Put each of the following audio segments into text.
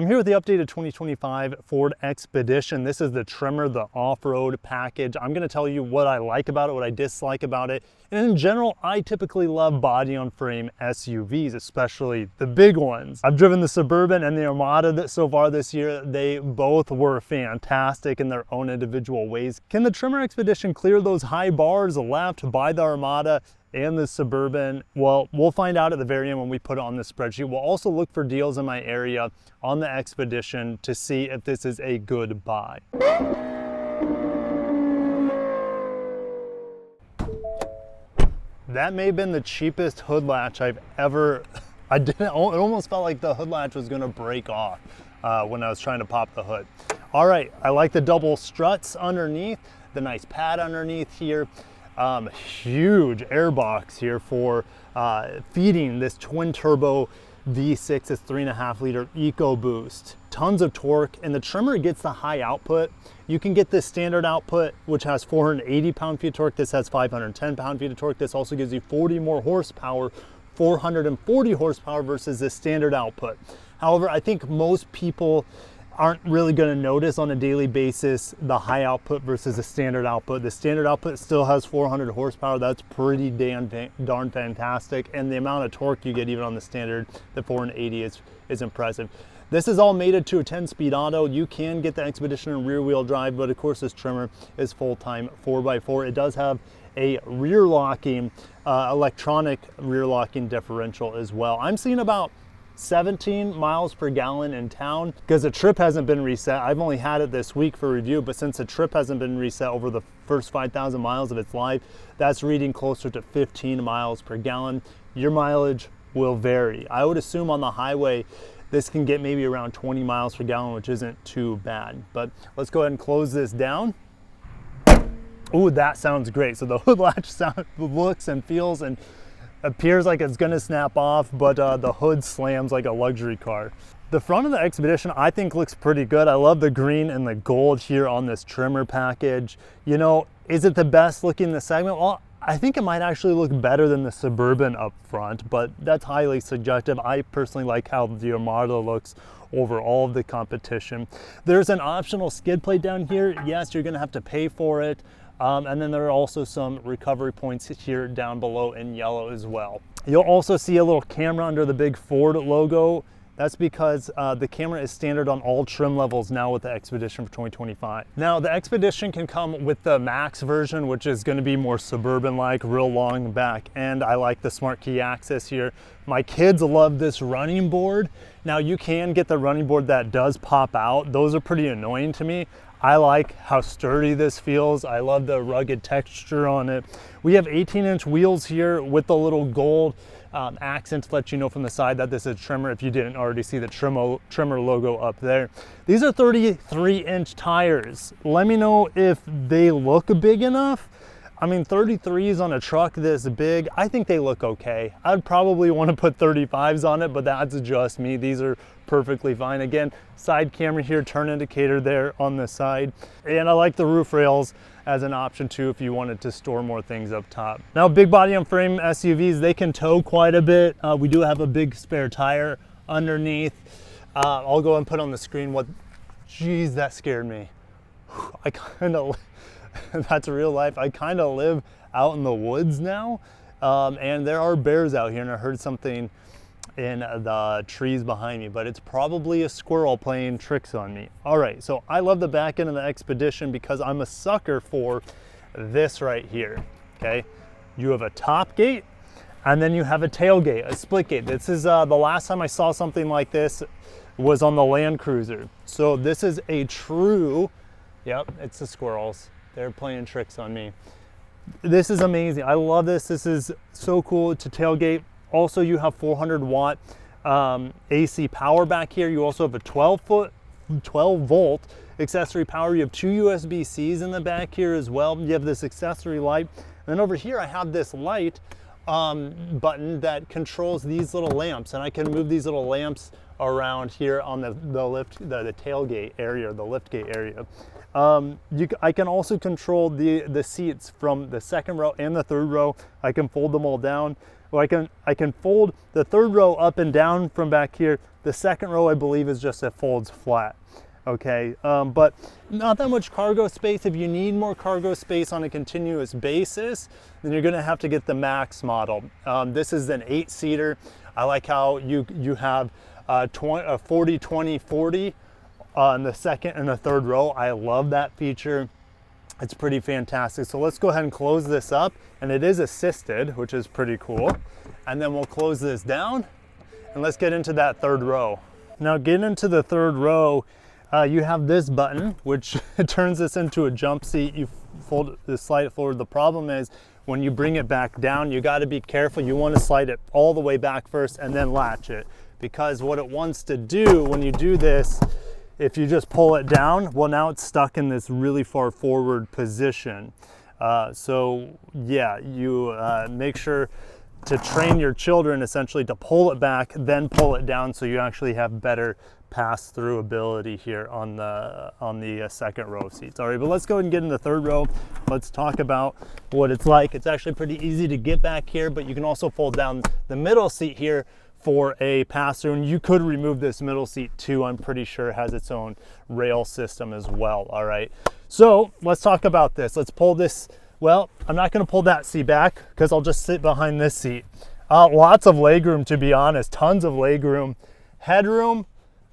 I'm here with the updated 2025 Ford Expedition. This is the Tremor, the off-road package. I'm going to tell you what I like about it, what I dislike about it. And in general, I typically love body-on-frame SUVs, especially the big ones. I've driven the Suburban and the Armada so far this year. They both were fantastic in their own individual ways. Can the Tremor Expedition clear those high bars left by the Armada and the Suburban? Well, we'll find out at the very end when we put it on the spreadsheet. We'll also look for deals in my area on the Expedition to see if this is a good buy. That may have been the cheapest hood latch I've ever, it almost felt like the hood latch was gonna break off when I was trying to pop the hood. All right, I like the double struts underneath, the nice pad underneath here. Huge air box here for feeding this twin turbo V6, this 3.5 liter EcoBoost. Tons of torque, and the Tremor gets the high output. You can get this standard output, which has 480 pound-feet of torque. This has 510 pound-feet of torque. This also gives you 40 more horsepower, 440 horsepower versus the standard output. However, I think most people aren't really going to notice on a daily basis the high output versus the standard output. The standard output still has 400 horsepower. That's pretty darn fantastic. And the amount of torque you get even on the standard, the 480 is impressive. This is all mated to a 10-speed auto. You can get the Expedition in rear-wheel drive, but of course this Tremor is full-time 4x4. It does have a rear locking, electronic rear locking differential as well. I'm seeing about 17 miles per gallon in town because the trip hasn't been reset. I've only had it this week for review, but since the trip hasn't been reset over the first 5,000 miles of its life, that's reading closer to 15 miles per gallon. Your mileage will vary. I would assume on the highway, this can get maybe around 20 miles per gallon, which isn't too bad. But let's go ahead and close this down. Ooh, that sounds great. So the hood latch looks and feels and appears like it's gonna snap off, but the hood slams like a luxury car. The front of the Expedition I think looks pretty good. I love the green and the gold here on this Tremor package. You know, is it the best looking in the segment? Well, I think it might actually look better than the Suburban up front, but that's highly subjective. I personally like how the Armada looks over all of the competition. There's an optional skid plate down here. Yes, you're gonna have to pay for it. And then there are also some recovery points here down below in yellow as well. You'll also see a little camera under the big Ford logo. That's because the camera is standard on all trim levels now with the Expedition for 2025. Now the Expedition can come with the Max version, which is going to be more Suburban-like, real long back end. I like the smart key access here. My kids love this running board. Now you can get the running board that does pop out. Those are pretty annoying to me. I like how sturdy this feels. I love the rugged texture on it. We have 18-inch wheels here with the little gold accent to let you know from the side that this is Tremor if you didn't already see the Tremor logo up there. These are 33-inch tires. Let me know if they look big enough. I mean, 33s on a truck this big, I think they look okay. I'd probably want to put 35s on it, but that's just me. These are perfectly fine. Again, side camera here, turn indicator there on the side. And I like the roof rails as an option too if you wanted to store more things up top. Now, big body on frame SUVs, they can tow quite a bit. We do have a big spare tire underneath. I'll go and put on the screen what, geez, that scared me. I kind of, that's real life. I kind of live out in the woods now, and there are bears out here, and I heard something in the trees behind me, but it's probably a squirrel playing tricks on me. All right, so I love the back end of the Expedition because I'm a sucker for this right here, okay? You have a top gate, and then you have a tailgate, a split gate. This is the last time I saw something like this was on the Land Cruiser. So this is a true, yep, it's the squirrels. They're playing tricks on me. This is amazing. I love this. This is so cool to tailgate. Also, you have 400 watt AC power back here. You also have a 12 volt accessory power. You have 2 USB-Cs in the back here as well. You have this accessory light. And then over here, I have this light button that controls these little lamps, and I can move these little lamps around here on the tailgate area, the liftgate area. I can also control the seats from the second row and the third row. I can fold them all down. Or I can fold the third row up and down from back here, The second row, I believe, is just it folds flat. Okay, but not that much cargo space. If you need more cargo space on a continuous basis, then you're gonna have to get the Max model. This is an 8-seater. I like how you have 40, 20, 40 on the second and the third row. I love that feature. It's pretty fantastic. So let's go ahead and close this up, and it is assisted, which is pretty cool. And then we'll close this down, and let's get into that third row. Now, getting into the third row, you have this button, which turns this into a jump seat. You slide it forward. The problem is when you bring it back down, you got to be careful. You want to slide it all the way back first and then latch it, because what it wants to do when you do this, if you just pull it down, well, now it's stuck in this really far forward position. So yeah, you make sure to train your children essentially to pull it back, then pull it down, so you actually have better pass-through ability here on the second row seats. All right, but let's go ahead and get in the third row. Let's talk about what it's like. It's actually pretty easy to get back here, but you can also fold down the middle seat here for a pass-through, and you could remove this middle seat too. I'm pretty sure it has its own rail system as well. All right, so let's talk about this. Let's pull this. Well, I'm not going to pull that seat back because I'll just sit behind this seat. Lots of legroom, to be honest. Tons of legroom. Headroom,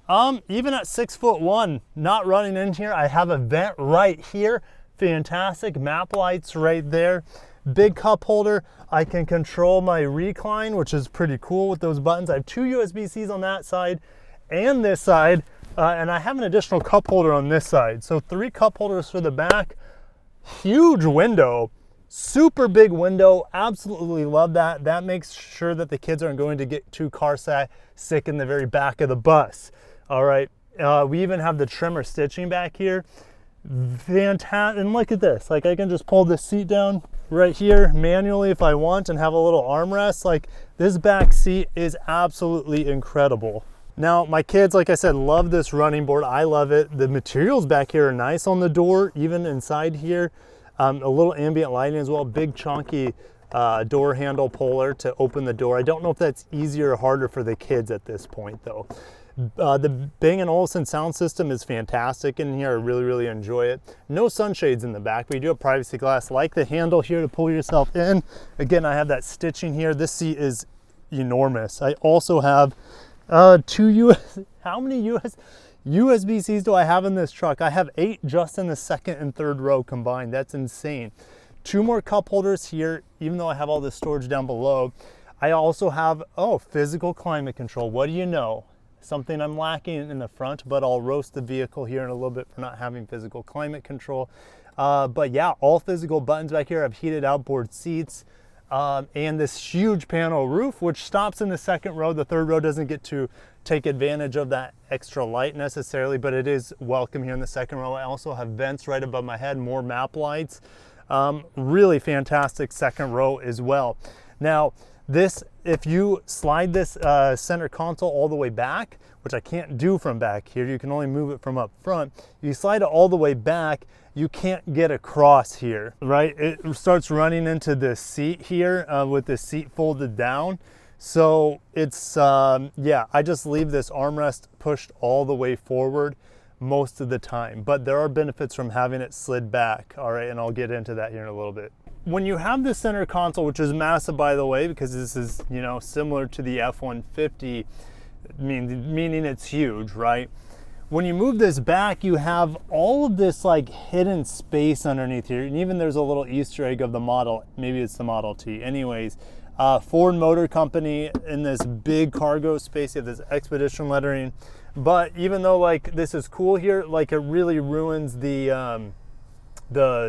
even at 6'1", not running in here. I have a vent right here. Fantastic. Map lights right there. Big cup holder. I can control my recline, which is pretty cool with those buttons. I have 2 USB-Cs on that side and this side, and I have an additional cup holder on this side. So 3 cup holders for the back. Huge window, super big window. Absolutely love that. That makes sure that the kids aren't going to get too car sick in the very back of the bus. All right, we even have the Tremor stitching back here. Fantastic. And look at this, like I can just pull this seat down right here manually if I want and have a little armrest. Like, this back seat is absolutely incredible. Now, my kids, like I said, love this running board. I love it. The materials back here are nice on the door, even inside here. A little ambient lighting as well. Big chunky door handle puller to open the door. I don't know if that's easier or harder for the kids at this point though. The Bang & Olufsen sound system is fantastic in here. I really, really enjoy it. No sunshades in the back, but you do have privacy glass. Like the handle here to pull yourself in. Again, I have that stitching here. This seat is enormous. I also have how many USB-Cs do I have in this truck? I have 8 just in the second and third row combined. That's insane. 2 more cup holders here, even though I have all this storage down below. I also have, physical climate control. What do you know? Something I'm lacking in the front, but I'll roast the vehicle here in a little bit for not having physical climate control. But yeah, all physical buttons back here. I have heated outboard seats and this huge panel roof, which stops in the second row. The third row doesn't get to take advantage of that extra light necessarily, but it is welcome here in the second row. I also have vents right above my head, more map lights. Really fantastic second row as well. Now, if you slide this center console all the way back, which I can't do from back here, you can only move it from up front. You slide it all the way back, you can't get across here, right? It starts running into this seat here with the seat folded down. So it's, yeah, I just leave this armrest pushed all the way forward most of the time, but there are benefits from having it slid back. All right, and I'll get into that here in a little bit. When you have the center console, which is massive, by the way, because this is, you know, similar to the F-150, meaning it's huge, right? When you move this back, you have all of this like hidden space underneath here, and even there's a little Easter egg of the model. Maybe it's the Model T. Anyways, Ford Motor Company in this big cargo space. You have this Expedition lettering, but even though like this is cool here, like it really ruins the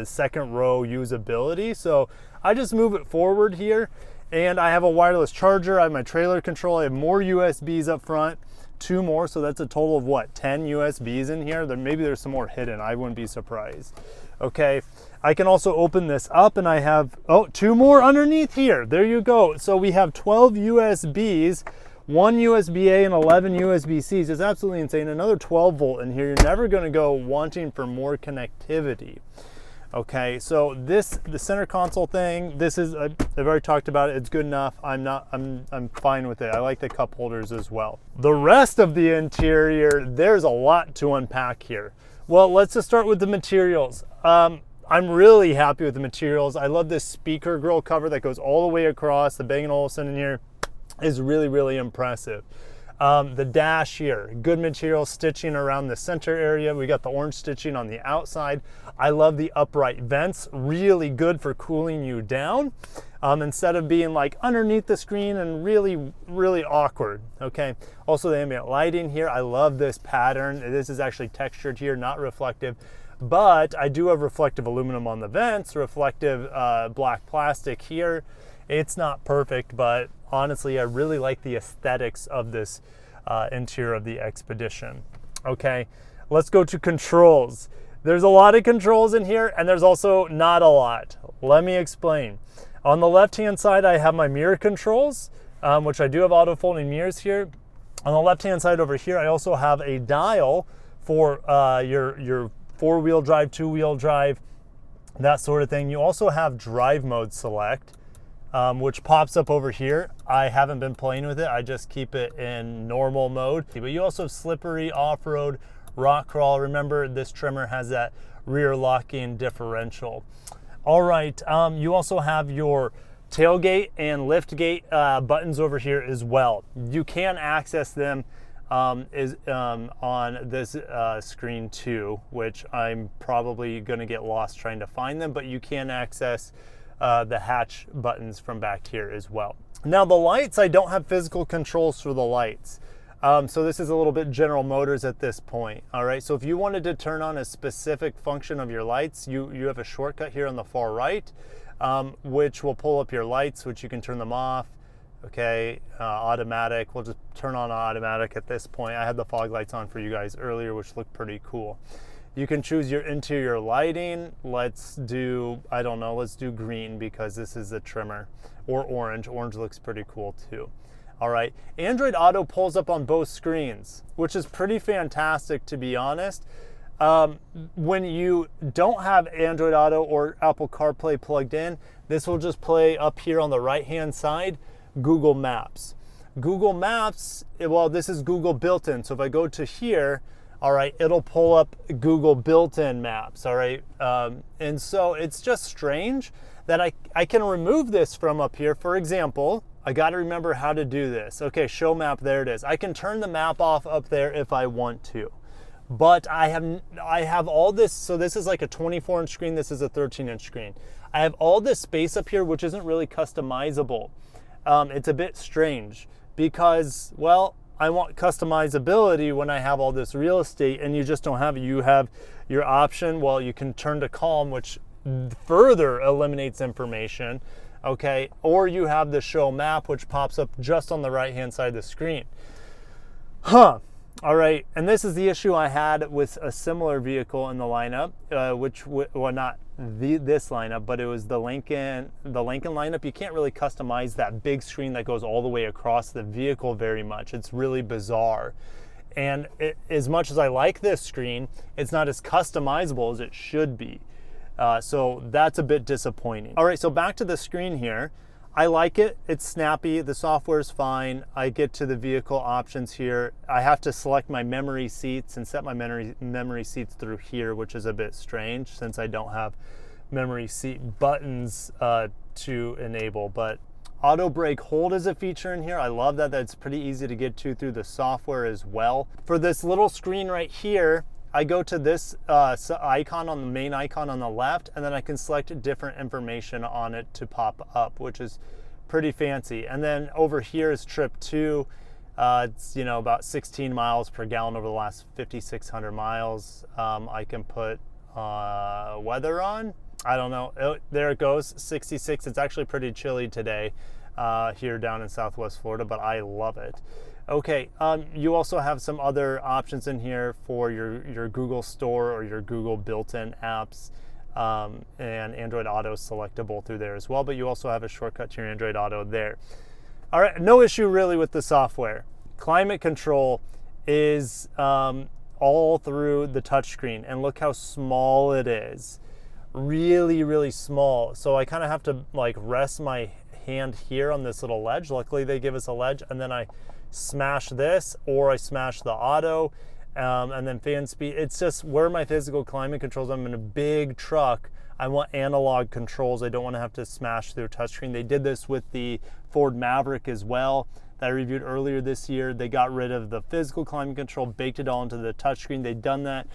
second row usability. So I just move it forward here, and I have a wireless charger. I have my trailer control. I have more USBs up front, 2 more, so that's a total of what, 10 USBs in here. Maybe there's some more hidden. I wouldn't be surprised. Okay, I can also open this up, and I have 2 more underneath here. There you go. So we have 12 USBs, 1 USB-A and 11 USB-Cs. It's absolutely insane. Another 12 volt in here. You're never going to go wanting for more connectivity. Okay, so the center console thing, this is, I've already talked about it. It's good enough. I'm fine with it. I like the cup holders as well. The rest of the interior, there's a lot to unpack here. Well, let's just start with the materials. I'm really happy with the materials. I love this speaker grille cover that goes all the way across. The Bang & Olufsen in here is really, really impressive. The dash here, good material stitching around the center area. We got the orange stitching on the outside. I love the upright vents, really good for cooling you down instead of being like underneath the screen and really, really awkward, okay? Also the ambient lighting here, I love this pattern. This is actually textured here, not reflective, but I do have reflective aluminum on the vents, reflective black plastic here. It's not perfect, but honestly, I really like the aesthetics of this interior of the Expedition. Okay, let's go to controls. There's a lot of controls in here, and there's also not a lot. Let me explain. On the left-hand side, I have my mirror controls, which I do have auto-folding mirrors here. On the left-hand side over here, I also have a dial for your four-wheel drive, two-wheel drive, that sort of thing. You also have drive mode select, which pops up over here. I haven't been playing with it. I just keep it in normal mode. But you also have slippery, off-road, rock crawl. Remember, this Tremor has that rear locking differential. All right, you also have your tailgate and liftgate buttons over here as well. You can access them on this screen too, which I'm probably gonna get lost trying to find them, but you can access the hatch buttons from back here as well. Now the lights, I don't have physical controls for the lights. So this is a little bit General Motors at this point. All right, so if you wanted to turn on a specific function of your lights, you have a shortcut here on the far right, which will pull up your lights, which you can turn them off. Okay, automatic, we'll just turn on automatic at this point. I had the fog lights on for you guys earlier, which looked pretty cool. You can choose your interior lighting. Let's do, I don't know, let's do green because this is the Tremor, or orange. Orange looks pretty cool too. All right, Android Auto pulls up on both screens, which is pretty fantastic to be honest. When you don't have Android Auto or Apple CarPlay plugged in, this will just play up here on the right-hand side, Google Maps. Google Maps, well, this is Google built-in. So if I go to here, all right, it'll pull up Google built-in maps, all right? And so it's just strange that I can remove this from up here. For example, I gotta remember how to do this. Okay, show map, there it is. I can turn the map off up there if I want to. But I have all this, so this is like a 24-inch screen, this is a 13-inch screen. I have all this space up here which isn't really customizable. It's a bit strange because, well, I want customizability when I have all this real estate and you just don't have it. You have your option, well, you can turn to calm, which further eliminates information, okay? Or you have the show map, which pops up just on the right-hand side of the screen. All right, and this is the issue I had with a similar vehicle in the lineup, well, not this lineup, but it was the Lincoln lineup. You can't really customize that big screen that goes all the way across the vehicle very much. It's really bizarre. And as much as I like this screen, it's not as customizable as it should be. So that's a bit disappointing. All right, so back to the screen here. I like it, it's snappy, the software's fine. I get to the vehicle options here. I have to select my memory seats and set my memory seats through here, which is a bit strange since I don't have memory seat buttons to enable. But auto brake hold is a feature in here. I love that. That's pretty easy to get to through the software as well. For this little screen right here, I go to this icon on the main icon on the left, and then I can select different information on it to pop up, which is pretty fancy. And then over here is trip 2. It's, you know, about 16 miles per gallon over the last 5,600 miles. I can put weather on. I don't know. There it goes, 66. It's actually pretty chilly today here down in Southwest Florida, but I love it. Okay, you also have some other options in here for your Google Store or your Google built-in apps, and Android Auto selectable through there as well, but you also have a shortcut to your Android Auto there. All right, no issue really with the software. Climate control is all through the touchscreen, and look how small it is. really, really small. So I kind of have to like rest my hand here on this little ledge. Luckily they give us a ledge, and then I smash this, or I smash the auto, and then fan speed. It's just where my physical climate controls. I'm in a big truck. I want analog controls. I don't want to have to smash through a touchscreen. They did this with the Ford Maverick as well that I reviewed earlier this year. They got rid of the physical climate control, baked it all into the touchscreen. They've done that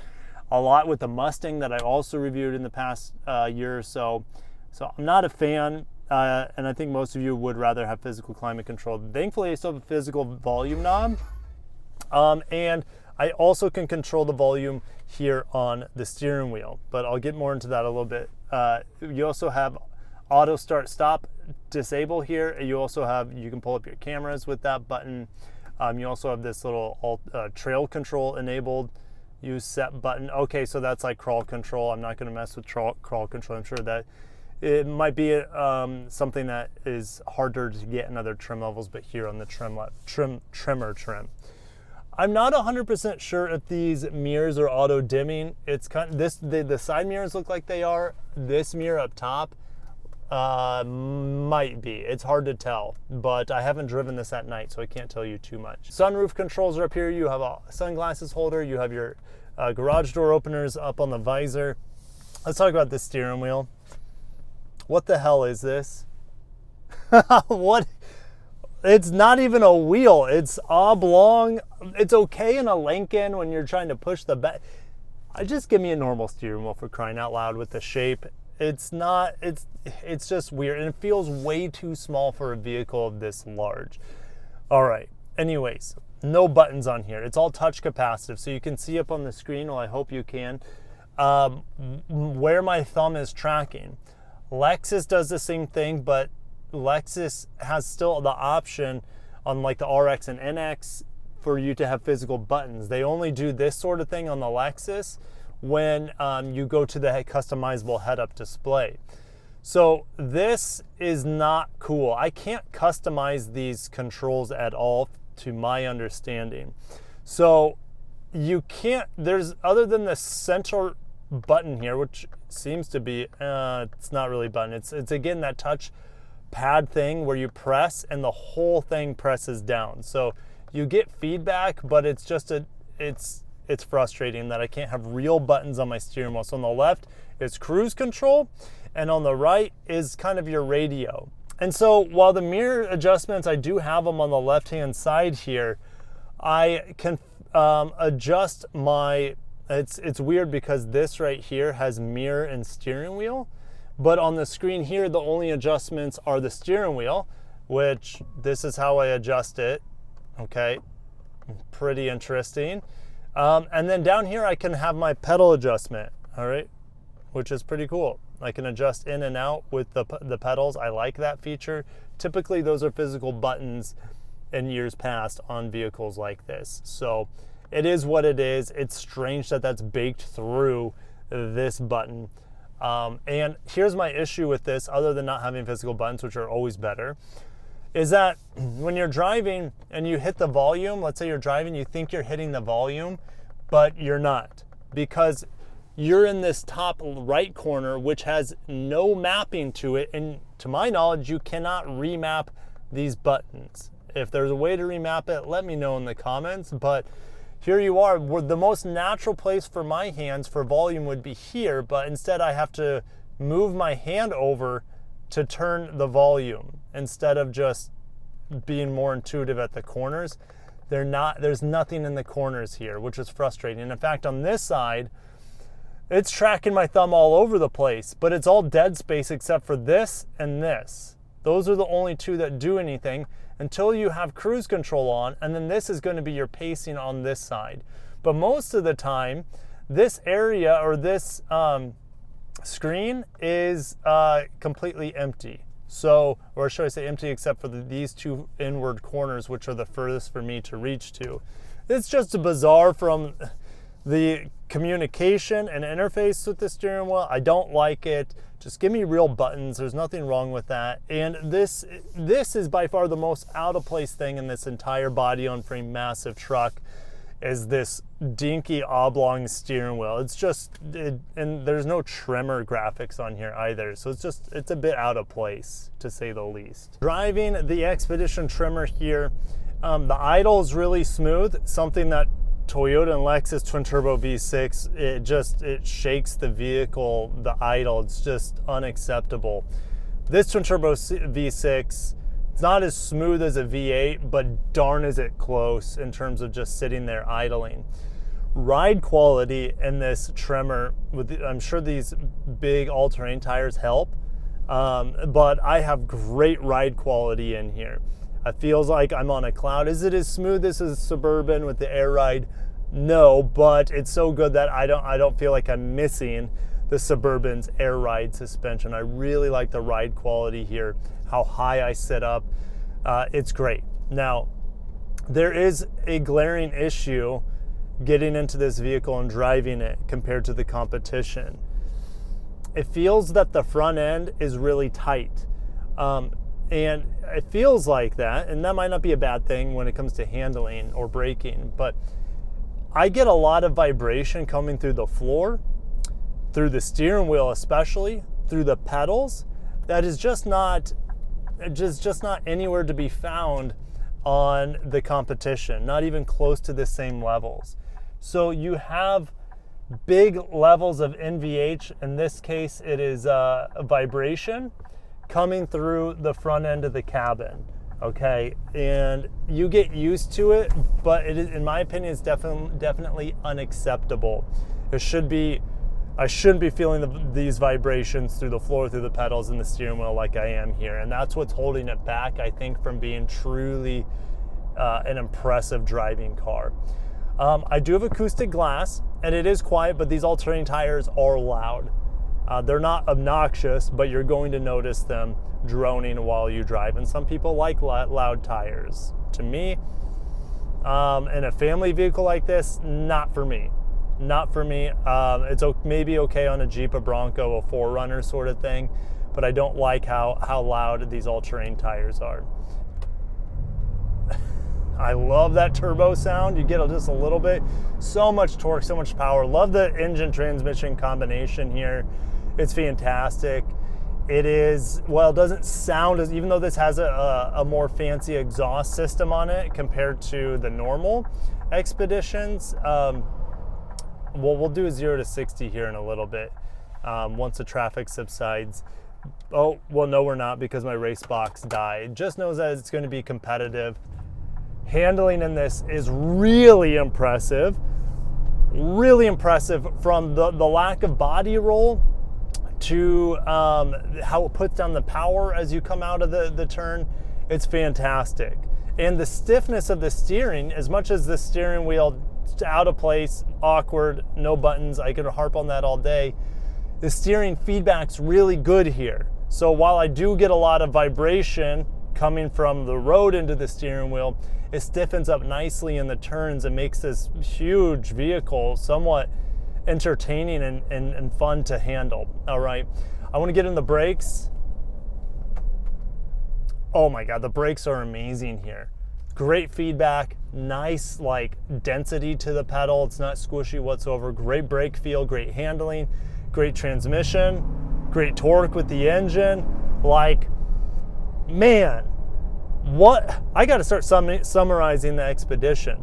a lot with the Mustang that I also reviewed in the past year or so. So I'm not a fan, and I think most of you would rather have physical climate control. Thankfully, I still have a physical volume knob, and I also can control the volume here on the steering wheel, but I'll get more into that a little bit. You also have auto start stop disable here. You also have, you can pull up your cameras with that button. You also have this little trail control enabled. Use set button. Okay, so that's like crawl control. I'm not going to mess with crawl control. I'm sure that it might be something that is harder to get in other trim levels, but here on the Tremor trim. I'm not 100% sure if these mirrors are auto dimming. It's kind of the side mirrors look like they are. This mirror up top might be. It's hard to tell, but I haven't driven this at night, so I can't tell you too much. Sunroof controls are up here. You have a sunglasses holder. You have your garage door openers up on the visor. Let's talk about the steering wheel. What the hell is this? What? It's not even a wheel. It's oblong. It's okay in a Lincoln when you're trying to push the back. Just give me a normal steering wheel, for crying out loud, with the shape. It's not, it's just weird, and it feels way too small for a vehicle of this large. All right, anyways, no buttons on here. It's all touch capacitive, so you can see up on the screen, well, I hope you can, where my thumb is tracking. Lexus does the same thing, but Lexus has still the option on like the RX and NX for you to have physical buttons. They only do this sort of thing on the Lexus when you go to the customizable head-up display. So this is not cool. I can't customize these controls at all, to my understanding. So you can't, there's, other than the center button here, which seems to be, it's not really a button. It's again that touch pad thing where you press and the whole thing presses down. So you get feedback, but it's just it's frustrating that I can't have real buttons on my steering wheel. So on the left is cruise control, and on the right is kind of your radio. And so while the mirror adjustments, I do have them on the left-hand side here, I can adjust my, it's weird because this right here has mirror and steering wheel, but on the screen here, the only adjustments are the steering wheel, which this is how I adjust it. Okay, pretty interesting. And then down here, I can have my pedal adjustment, all right, which is pretty cool. I can adjust in and out with the pedals. I like that feature. Typically, those are physical buttons in years past on vehicles like this. So it is what it is. It's strange that that's baked through this button. And here's my issue with this, other than not having physical buttons, which are always better, is that when you're driving and you hit the volume, let's say you're driving, you think you're hitting the volume, but you're not, because you're in this top right corner, which has no mapping to it. And to my knowledge, you cannot remap these buttons. If there's a way to remap it, let me know in the comments. But here you are, where the most natural place for my hands for volume would be here, but instead I have to move my hand over to turn the volume instead of just being more intuitive at the corners. There's nothing in the corners here, which is frustrating. And in fact, on this side, it's tracking my thumb all over the place, but it's all dead space except for this and this. Those are the only two that do anything until you have cruise control on, and then this is going to be your pacing on this side. But most of the time, this area or this screen is completely empty. So, or should I say empty, except for these two inward corners, which are the furthest for me to reach to. It's just bizarre from the communication and interface with the steering wheel. I don't like it. Just give me real buttons. There's nothing wrong with that. And this is by far the most out of place thing in this entire body on frame massive truck. is this dinky oblong steering wheel. It's just, and there's no Tremor graphics on here either, so it's a bit out of place, to say the least. Driving the Expedition Tremor here, the idle is really smooth, something that Toyota and Lexus twin turbo V6, it shakes the vehicle, the idle, it's just unacceptable. This twin turbo V6, it's not as smooth as a V8, but darn is it close in terms of just sitting there idling. Ride quality in this Tremor, I'm sure these big all-terrain tires help, but I have great ride quality in here. It feels like I'm on a cloud. Is it as smooth as a Suburban with the air ride? No, but it's so good that I don't feel like I'm missing the Suburban's air ride suspension. I really like the ride quality here, how high I sit up. It's great. Now, there is a glaring issue getting into this vehicle and driving it compared to the competition. It feels that the front end is really tight. And it feels like that, and that might not be a bad thing when it comes to handling or braking, but I get a lot of vibration coming through the floor, through the steering wheel especially, through the pedals, that is just not anywhere to be found on the competition, not even close to the same levels. So you have big levels of NVH. In this case, it is a vibration coming through the front end of the cabin, okay? And you get used to it, but it is, in my opinion, it's definitely unacceptable. I shouldn't be feeling these vibrations through the floor, through the pedals and the steering wheel like I am here. And that's what's holding it back, I think, from being truly an impressive driving car. I do have acoustic glass, and it is quiet, but these all-terrain tires are loud. They're not obnoxious, but you're going to notice them droning while you drive. And some people like loud tires. To me, in a family vehicle like this, not for me. Not for me. It's maybe okay on a Jeep, a Bronco, a 4Runner sort of thing, but I don't like how loud these all-terrain tires are. I love that turbo sound. You get just a little bit. So much torque, so much power. Love the engine transmission combination here. It's fantastic. It is, well, it doesn't sound as, even though this has a more fancy exhaust system on it compared to the normal Expeditions. Well, we'll do a 0 to 60 here in a little bit once the traffic subsides. Oh, well, no, we're not, because my race box died. It just knows that it's going to be competitive. Handling in this is really impressive from the lack of body roll to how it puts down the power as you come out of the turn. It's fantastic. And the stiffness of the steering, as much as the steering wheel out of place, awkward, no buttons, I could harp on that all day, the steering feedback's really good here. So while I do get a lot of vibration coming from the road into the steering wheel, it stiffens up nicely in the turns and makes this huge vehicle somewhat entertaining and fun to handle. All right, I want to get in the brakes. Oh my God, the brakes are amazing here. Great feedback, nice like density to the pedal. It's not squishy whatsoever. Great brake feel, great handling, great transmission, great torque with the engine. Like, man, what, I got to start summarizing the Expedition,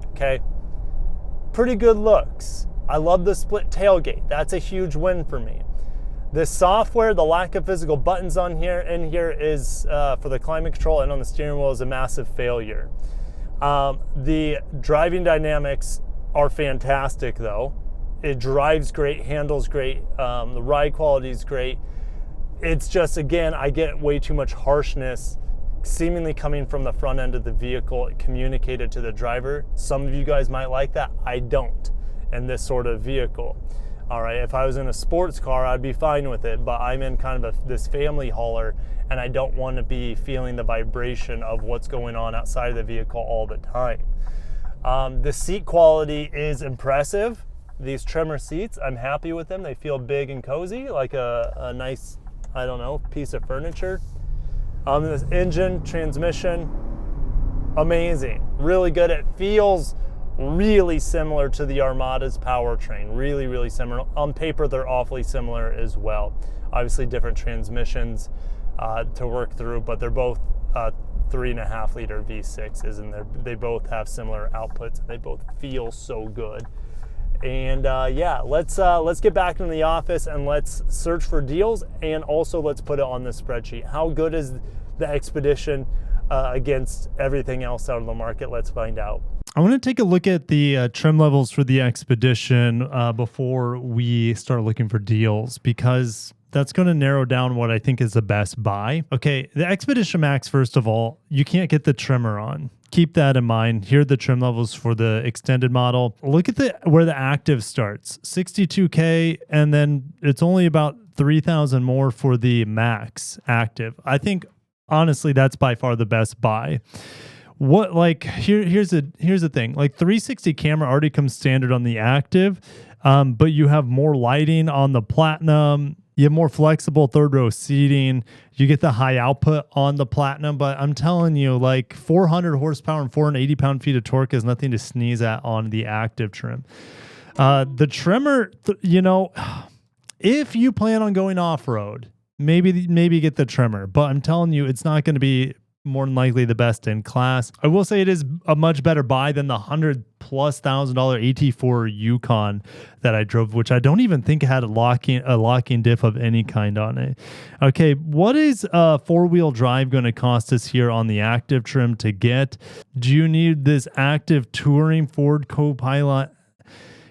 okay? Pretty good looks. I love the split tailgate. That's a huge win for me. The software, the lack of physical buttons in here is for the climate control and on the steering wheel is a massive failure. The driving dynamics are fantastic though. It drives great, handles great, the ride quality is great. It's just, again, I get way too much harshness seemingly coming from the front end of the vehicle communicated to the driver. Some of you guys might like that. I don't in this sort of vehicle. All right, if I was in a sports car, I'd be fine with it, but I'm in kind of this family hauler, and I don't want to be feeling the vibration of what's going on outside of the vehicle all the time. The seat quality is impressive. These Tremor seats, I'm happy with them. They feel big and cozy, like a nice, I don't know, piece of furniture. This engine, transmission, amazing, really good. It feels really similar to the Armada's powertrain, really, really similar. On paper, they're awfully similar as well. Obviously different transmissions to work through, but they're both 3.5 liter V6s, and they both have similar outputs. They both feel so good. And yeah, let's get back into the office and let's search for deals, and also let's put it on the spreadsheet. How good is the Expedition against everything else out of the market? Let's find out. I want to take a look at the trim levels for the Expedition before we start looking for deals, because that's going to narrow down what I think is the best buy. Okay, the Expedition Max, first of all, you can't get the trimmer on. Keep that in mind. Here are the trim levels for the extended model. Look at where the active starts, 62K, and then it's only about 3,000 more for the Max active. I think honestly that's by far the best buy. What, like, here's the thing. Like, 360 camera already comes standard on the active, but you have more lighting on the Platinum. You have more flexible third row seating. You get the high output on the Platinum, but I'm telling you, like, 400 horsepower and 480 pound-feet of torque is nothing to sneeze at on the active trim. The trimmer, you know, if you plan on going off-road, maybe get the trimmer, but I'm telling you, it's not going to be more than likely the best in class. I will say it is a much better buy than the $100,000+ AT4 Yukon that I drove, which I don't even think had a locking diff of any kind on it. Okay, what is four-wheel drive going to cost us here on the active trim to get? Do you need this active touring Ford Copilot?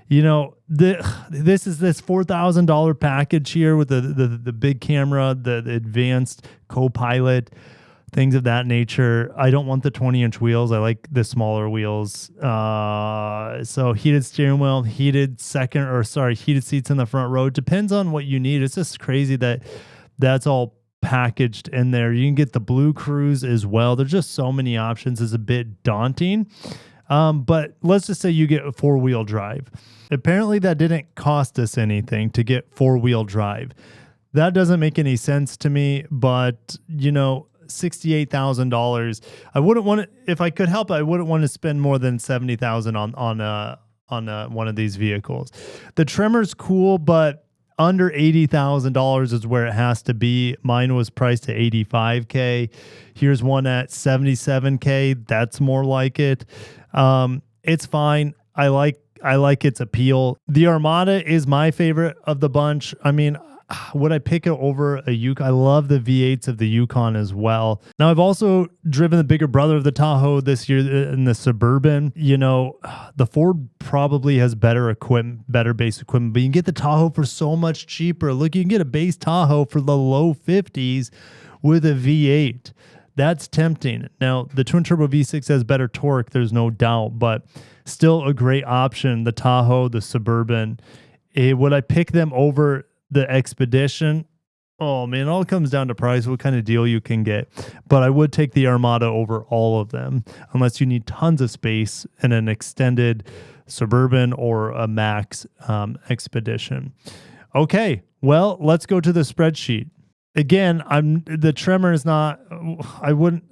You know, this is this $4,000 package here with the big camera, the advanced Copilot, things of that nature. I don't want the 20-inch wheels. I like the smaller wheels. So heated steering wheel, heated seats in the front row. Depends on what you need. It's just crazy that that's all packaged in there. You can get the Blue Cruise as well. There's just so many options. It's a bit daunting. But let's just say you get a four-wheel drive. Apparently that didn't cost us anything to get four-wheel drive. That doesn't make any sense to me, but you know, $68,000. I wouldn't want to, if I could help, I wouldn't want to spend more than $70,000 on one of these vehicles. The trimmer's cool, but under $80,000 is where it has to be. Mine was priced at $85K. Here's one at $77K. That's more like it. It's fine. I like its appeal. The Armada is my favorite of the bunch. I mean, would I pick it over a Yukon? I love the V8s of the Yukon as well. Now, I've also driven the bigger brother of the Tahoe this year in the Suburban. You know, the Ford probably has better equipment, better base equipment, but you can get the Tahoe for so much cheaper. Look, you can get a base Tahoe for the low 50s with a V8. That's tempting. Now, the twin-turbo V6 has better torque, there's no doubt, but still a great option. The Tahoe, the Suburban. Would I pick them over the Expedition? Oh man, it all comes down to price, what kind of deal you can get. But I would take the Armada over all of them, unless you need tons of space in an extended Suburban or a Max Expedition. Okay, well, let's go to the spreadsheet. Again, the trimmer is not,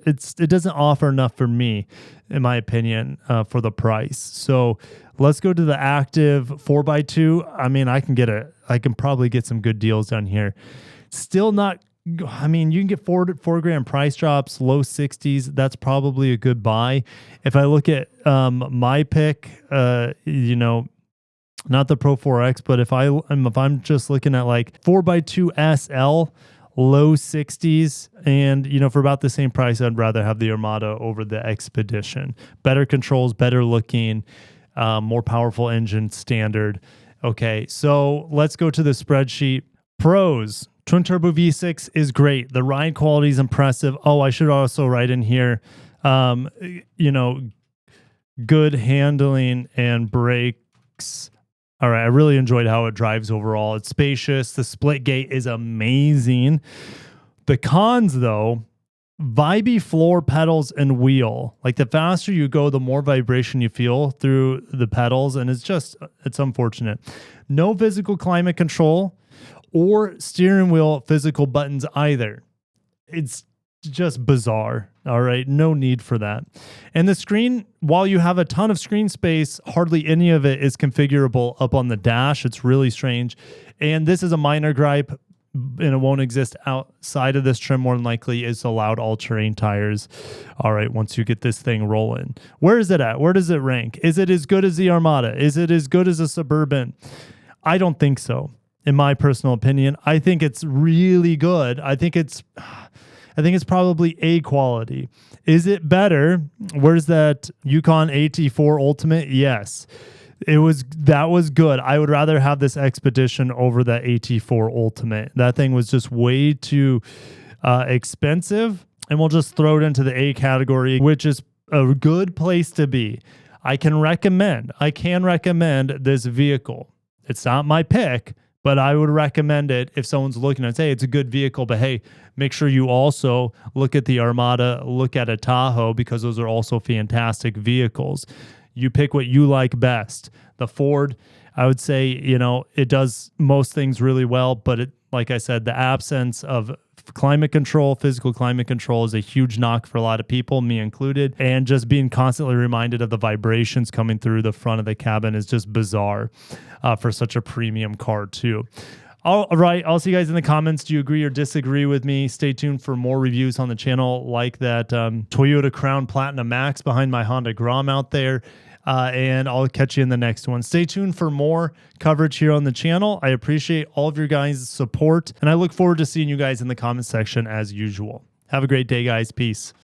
it doesn't offer enough for me, in my opinion, for the price. So let's go to the active 4x2. I mean, I can probably get some good deals down here. Still not, I mean, you can get $4,000 price drops, low 60s. That's probably a good buy. If I look at my pick, you know, not the Pro 4X, but if I'm just looking at like 4x2 SL, low 60s, and you know, for about the same price, I'd rather have the Armada over the Expedition. Better controls, better looking, more powerful engine, standard. Okay, so let's go to the spreadsheet. Pros: twin turbo V6 is great. The ride quality is impressive. Oh, I should also write in here, you know, good handling and brakes. All right, I really enjoyed how it drives overall. It's spacious. The split gate is amazing. The cons, though, vibey floor, pedals, and wheel. Like, the faster you go, the more vibration you feel through the pedals, and it's unfortunate. No physical climate control or steering wheel physical buttons either. It's just bizarre. All right, no need for that. And the screen, while you have a ton of screen space, hardly any of it is configurable up on the dash. It's really strange. And this is a minor gripe, and it won't exist outside of this trim. More than likely is allowed all-terrain tires. All right, once you get this thing rolling. Where is it at? Where does it rank? Is it as good as the Armada? Is it as good as a Suburban? I don't think so, in my personal opinion. I think it's really good. I think it's probably A quality. Is it better? Where's that Yukon AT4 Ultimate? Yes. That was good. I would rather have this Expedition over that AT4 Ultimate. That thing was just way too expensive, and we'll just throw it into the A category, which is a good place to be. I can recommend this vehicle. It's not my pick, but I would recommend it if someone's looking and say it's a good vehicle. But hey, make sure you also look at the Armada, look at a Tahoe, because those are also fantastic vehicles. You pick what you like best. The Ford, I would say, it does most things really well, but like I said, the absence of climate control, physical climate control, is a huge knock for a lot of people, me included. And just being constantly reminded of the vibrations coming through the front of the cabin is just bizarre for such a premium car too. All right, I'll see you guys in the comments. Do you agree or disagree with me? Stay tuned for more reviews on the channel, like that Toyota Crown Platinum Max behind my Honda Grom out there. And I'll catch you in the next one. Stay tuned for more coverage here on the channel. I appreciate all of your guys' support, and I look forward to seeing you guys in the comment section as usual. Have a great day, guys. Peace.